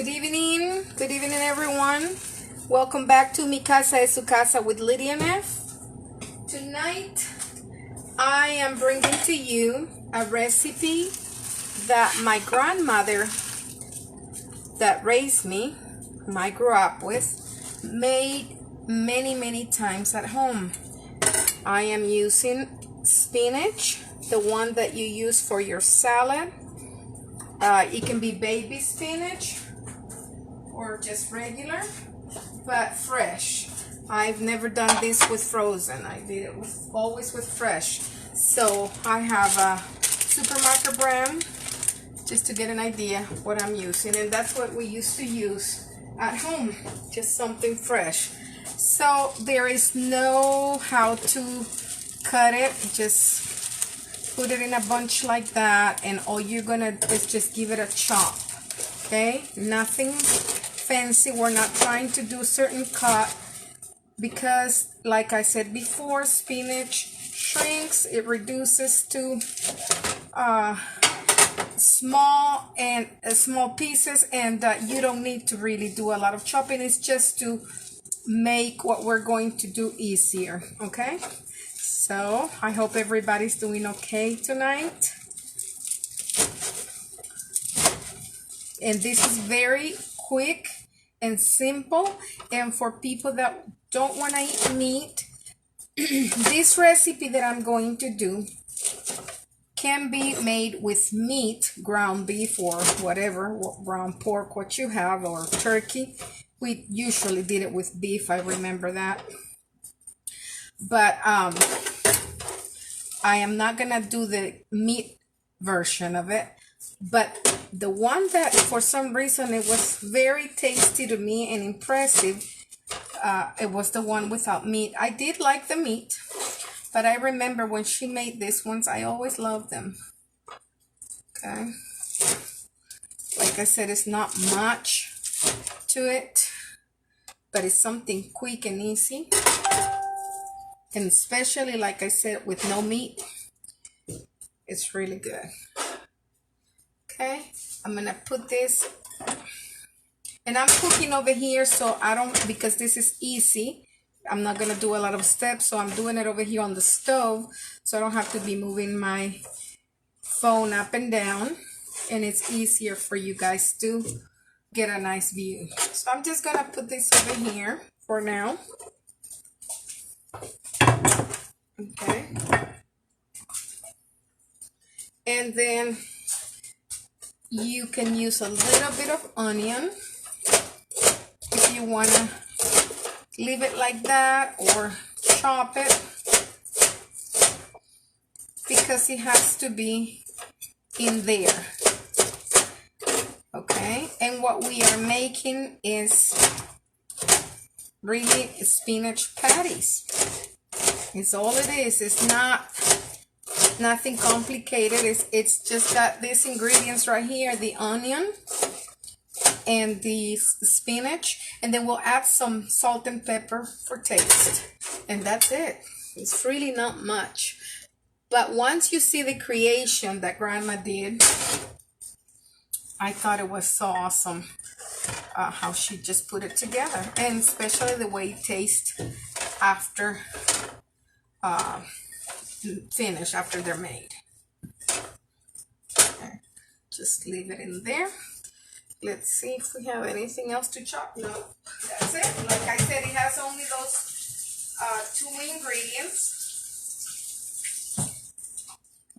Good evening everyone. Welcome back to Mi Casa es Su Casa with Lydia Neff. Tonight I am bringing to you a recipe that my grandmother that raised me, whom I grew up with, made many times at home. I am using spinach, the one that you use for your salad. It can be baby spinach or just regular, but fresh. I've never done this with frozen. I did it always with fresh. So I have a supermarket brand just to get an idea what I'm using, and that's what we used to use at home, just something fresh. So there is no how to cut it, just put it in a bunch like that, and all you're gonna do is just give it a chop. Okay, nothing fancy. We're not trying to do certain cut because, like I said before, spinach shrinks. It reduces to small pieces, and you don't need to really do a lot of chopping. It's just to make what we're going to do easier. Okay, so I hope everybody's doing okay tonight. And this is very quick and simple, and for people that don't want to eat meat, this recipe that I'm going to do can be made with meat, ground beef or whatever, ground pork, what you have, or turkey. We usually did it with beef, I remember that. But I am not gonna do the meat version of it, but the one that for some reason it was very tasty to me and impressive, it was the one without meat. I did like the meat, but I remember when she made these ones, I always loved them. Okay, like I said, it's not much to it, but it's something quick and easy, and especially, like I said, with no meat, it's really good. Okay, I'm gonna put this, and I'm cooking over here, so I don't, because this is easy, I'm not gonna do a lot of steps, so I'm doing it over here on the stove, so I don't have to be moving my phone up and down, and it's easier for you guys to get a nice view. So I'm just gonna put this over here for now. Okay, and then you can use a little bit of onion if you want to leave it like that or chop it, because it has to be in there. Okay, and what we are making is really spinach patties. It's all it is. It's nothing complicated. It's just got these ingredients right here, the onion and the spinach, and then we'll add some salt and pepper for taste, and that's it. It's really not much, but once you see the creation that Grandma did, I thought it was so awesome how she just put it together, and especially the way it tastes after finish, after they're made. Okay, just leave it in there. Let's see if we have anything else to chop. No, that's it. Like I said, it has only those two ingredients.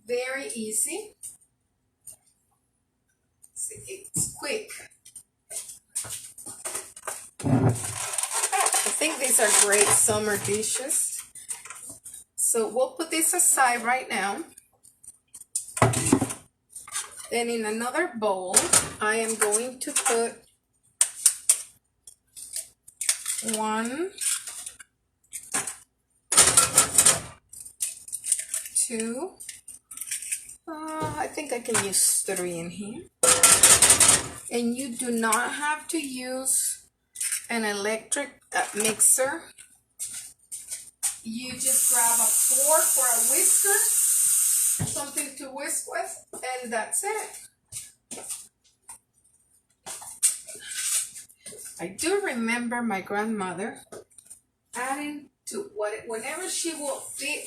Very easy. It's quick. I think these are great summer dishes. So we'll put this aside right now. Then in another bowl, I am going to put 1, 2, I think I can use 3 in here. And you do not have to use an electric mixer. You just grab a fork or a whisker, something to whisk with, and that's it. I do remember my grandmother adding to whenever she will dip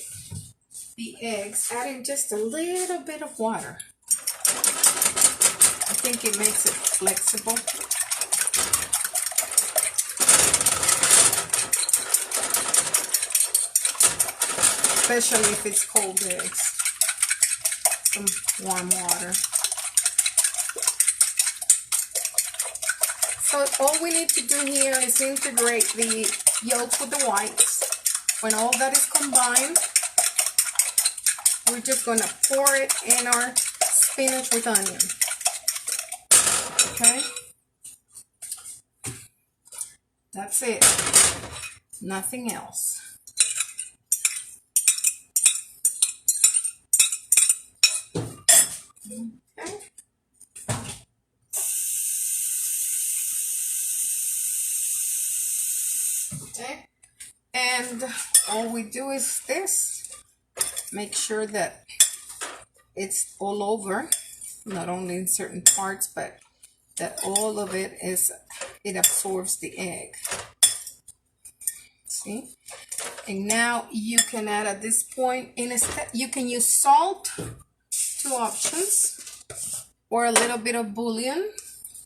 the eggs, adding just a little bit of water. I think it makes it flexible. Especially if it's cold eggs. Some warm water. So all we need to do here is integrate the yolks with the whites. When all that is combined, we're just going to pour it in our spinach with onion. Okay? That's it. Nothing else. Okay. Okay. And all we do is this. Make sure that it's all over, not only in certain parts, but that all of it absorbs the egg. See? And now you can add at this point, you can use salt, 2 options, or a little bit of bouillon,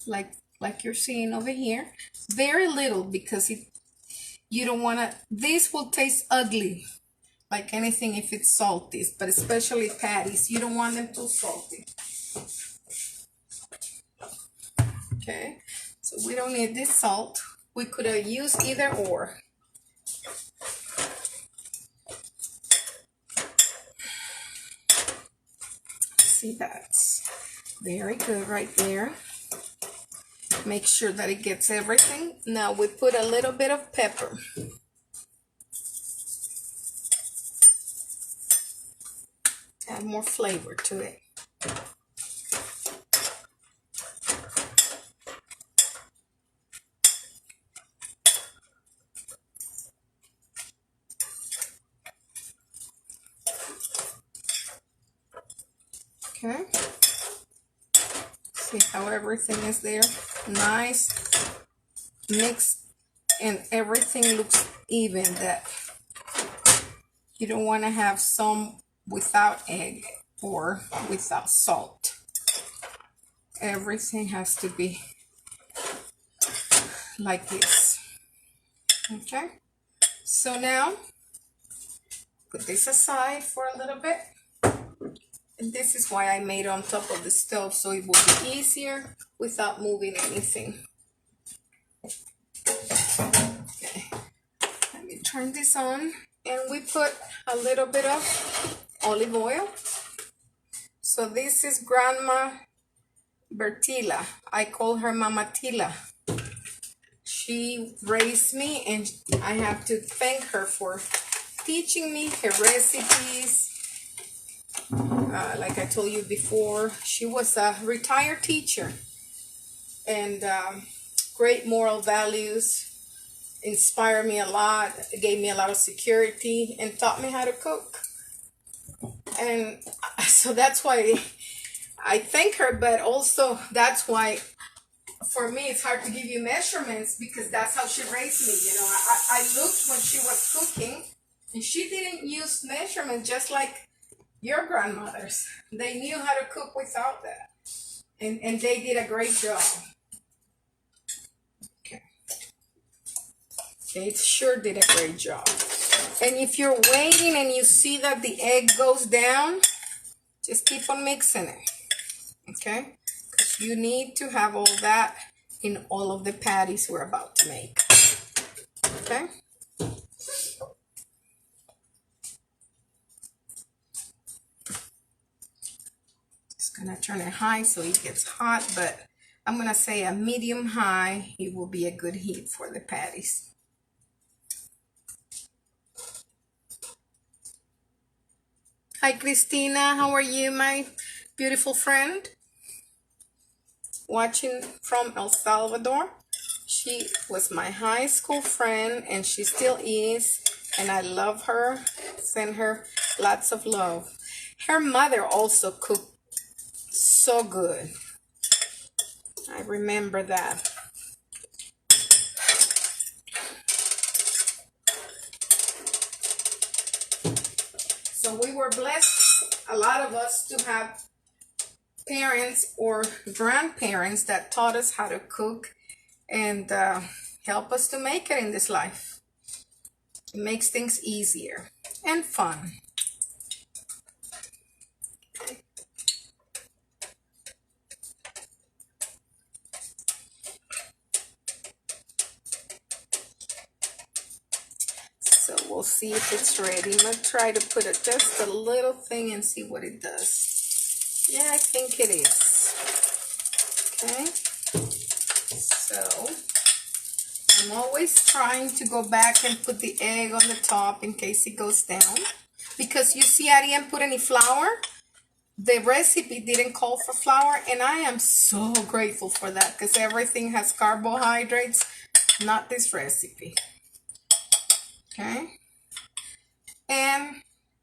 like you're seeing over here. Very little, because you don't want to, this will taste ugly, like anything if it's salty, but especially patties, you don't want them too salty. Okay, so we don't need this salt. We could have used either or. See, that's very good right there. Make sure that it gets everything. Now we put a little bit of pepper. Add more flavor to it. Okay. See how everything is there? Nice mixed, and everything looks even. That you don't want to have some without egg or without salt. Everything has to be like this. Okay, so now put this aside for a little bit. And this is why I made it on top of the stove, so it will be easier without moving anything. Okay, let me turn this on. And we put a little bit of olive oil. So this is Grandma Bertila. I call her Mama Tila. She raised me, and I have to thank her for teaching me her recipes. Like I told you before, she was a retired teacher, and great moral values, inspired me a lot, gave me a lot of security, and taught me how to cook. And so that's why I thank her, but also that's why for me it's hard to give you measurements, because that's how she raised me. You know, I looked when she was cooking, and she didn't use measurements just like your grandmothers. They knew how to cook without that, and they did a great job. Okay, they sure did a great job. And if you're waiting and you see that the egg goes down, just keep on mixing it. Okay, because you need to have all that in all of the patties we're about to make. Okay. Gonna turn it high so it gets hot, but I'm gonna say a medium high. It will be a good heat for the patties. Hi Christina, how are you, my beautiful friend? Watching from El Salvador. She was my high school friend, and she still is, and I love her. Send her lots of love. Her mother also cooked so good. I remember that. So we were blessed, a lot of us, to have parents or grandparents that taught us how to cook and help us to make it in this life. It makes things easier and fun. So we'll see if it's ready. I'm gonna try to put just a little thing and see what it does. Yeah, I think it is. Okay. So I'm always trying to go back and put the egg on the top in case it goes down. Because you see, I didn't put any flour. The recipe didn't call for flour, and I am so grateful for that because everything has carbohydrates, not this recipe. Okay. And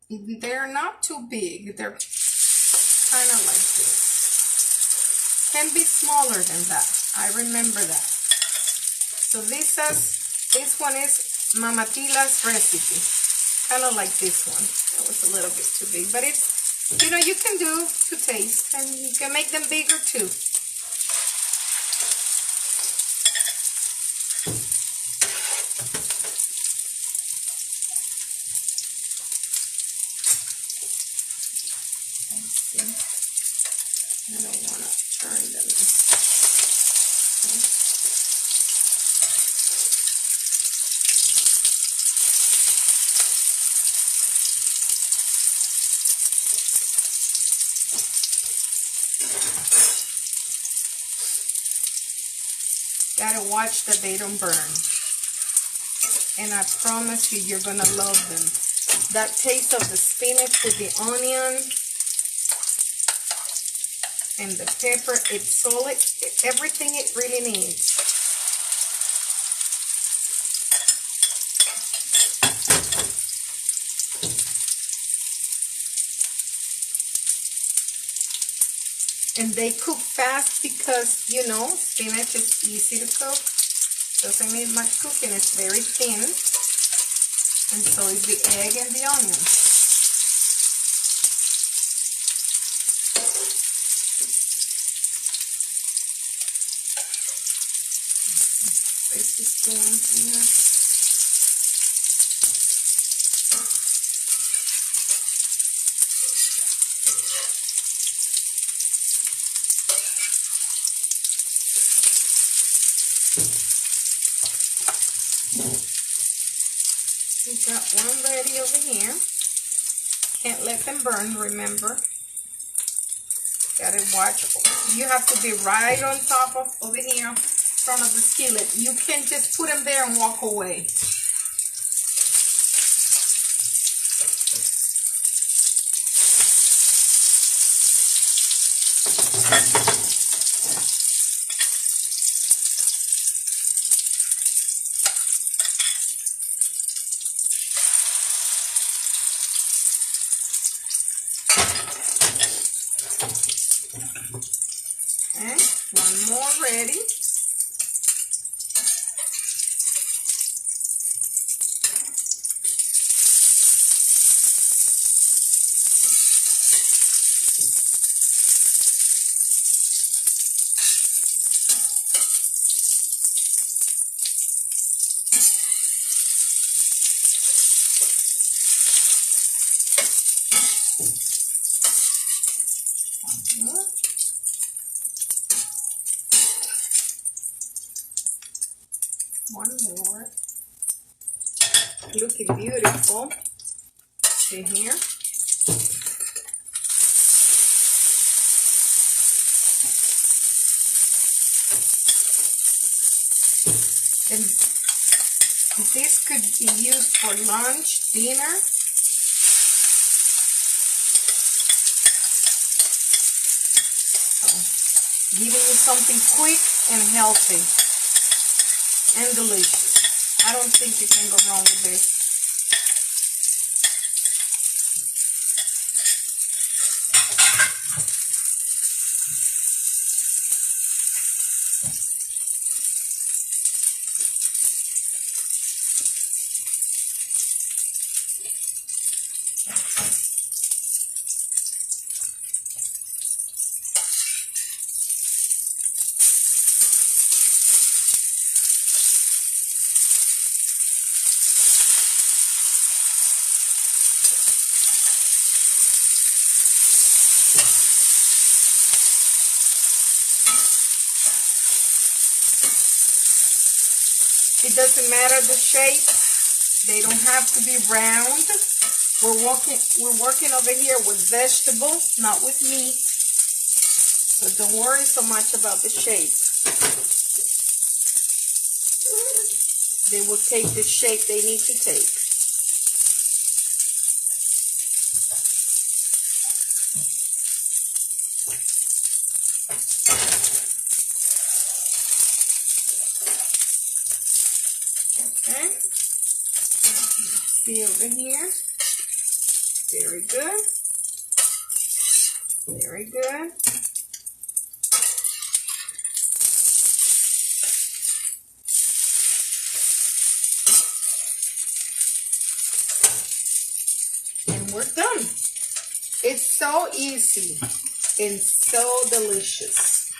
they're not too big. They're kind of like this. Can be smaller than that. I remember that. So this one is Mama Tila's recipe. Kind of like this one. That was a little bit too big. But it's, you know, you can do to taste. And you can make them bigger too. Let's see. I don't want to turn them. Gotta watch that they don't burn. And I promise you, you're gonna love them. That taste of the spinach with the onion and the pepper, it's solid, everything it really needs. And they cook fast because, you know, spinach is easy to cook. Doesn't need much cooking. It's very thin. And so is the egg and the onion. Place this down here. We got one ready over here. Can't let them burn, remember. Gotta watch. You have to be right on top of over here in front of the skillet. You can just put them there and walk away. Okay, one more ready. One more. Looking beautiful. See here. And this could be used for lunch, dinner. So, giving you something quick and healthy and delicious. I don't think you can go wrong with this. It doesn't matter the shape. They don't have to be round. We're working over here with vegetables, not with meat. So don't worry so much about the shape. They will take the shape they need to take. Okay. See over here. Very good. Very good. And we're done. It's so easy and so delicious.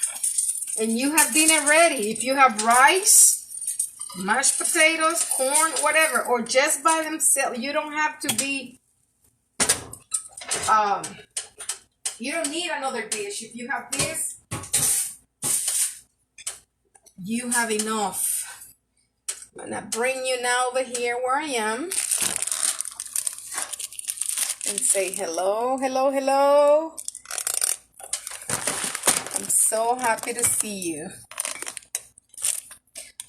And you have dinner ready. If you have rice, mashed potatoes, corn, whatever, or just by themselves, you don't have to be, you don't need another dish. If you have this, you have enough. I'm gonna bring you now over here where I am and say hello, hello, hello. I'm so happy to see you.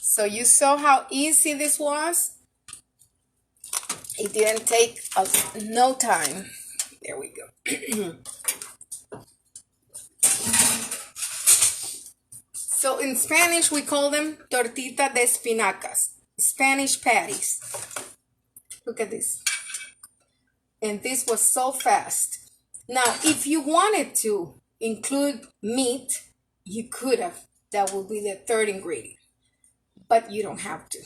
So you saw how easy this was? It didn't take us no time. There we go. So in Spanish, we call them tortita de espinacas, Spanish patties. Look at this. And this was so fast. Now, if you wanted to include meat, you could have. That will be the third ingredient. But you don't have to.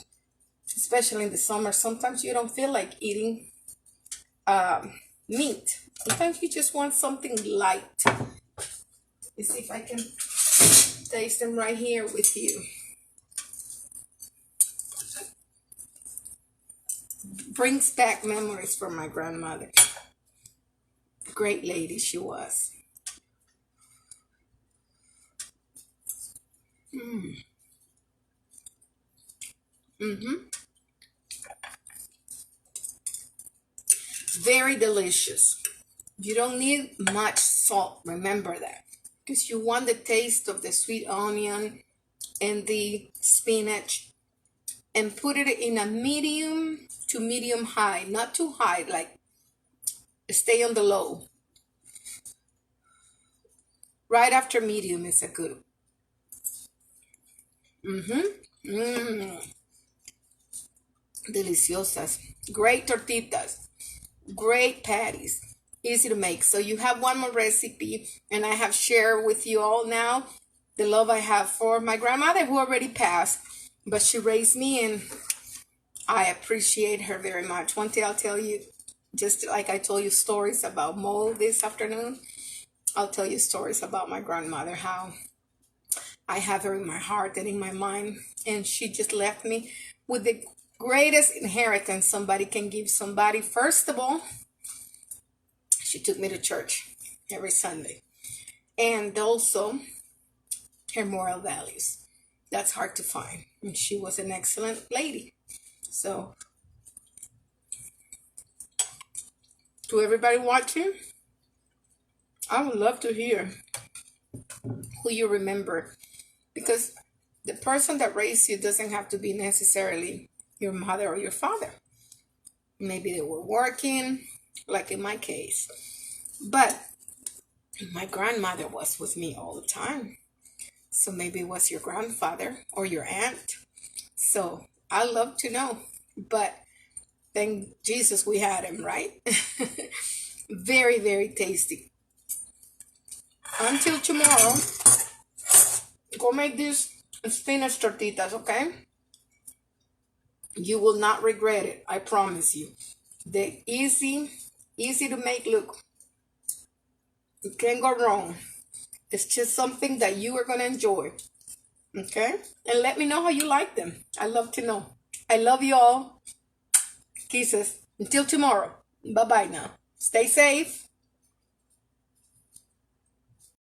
Especially in the summer, sometimes you don't feel like eating meat. Sometimes you just want something light. Let's see if I can taste them right here with you. Brings back memories from my grandmother. Great lady she was. Very delicious. You don't need much salt, remember that, because you want the taste of the sweet onion and the spinach, and put it in a medium to medium high, not too high, like stay on the low. Right after medium is a good. Deliciosas. Great tortitas. Great patties. Easy to make. So you have one more recipe, and I have shared with you all now the love I have for my grandmother, who already passed, but she raised me, and I appreciate her very much. One day I'll tell you, just like I told you stories about Mo this afternoon, I'll tell you stories about my grandmother, how I have her in my heart and in my mind, and she just left me with the greatest inheritance somebody can give somebody. First of all, she took me to church every Sunday, and also her moral values. That's hard to find, and she was an excellent lady. So to everybody watching, I would love to hear who you remember, because the person that raised you doesn't have to be necessarily your mother or your father. Maybe they were working, like in my case. But my grandmother was with me all the time. So maybe it was your grandfather or your aunt. So I love to know. But thank Jesus we had him, right? Very, very tasty. Until tomorrow, go make these spinach tortitas, okay? You will not regret it, I promise you. They're easy to make. Look, you can't go wrong. It's just something that you are going to enjoy, okay? And let me know how you like them. I love to know. I love you all. Kisses. Until tomorrow. Bye-bye now. Stay safe.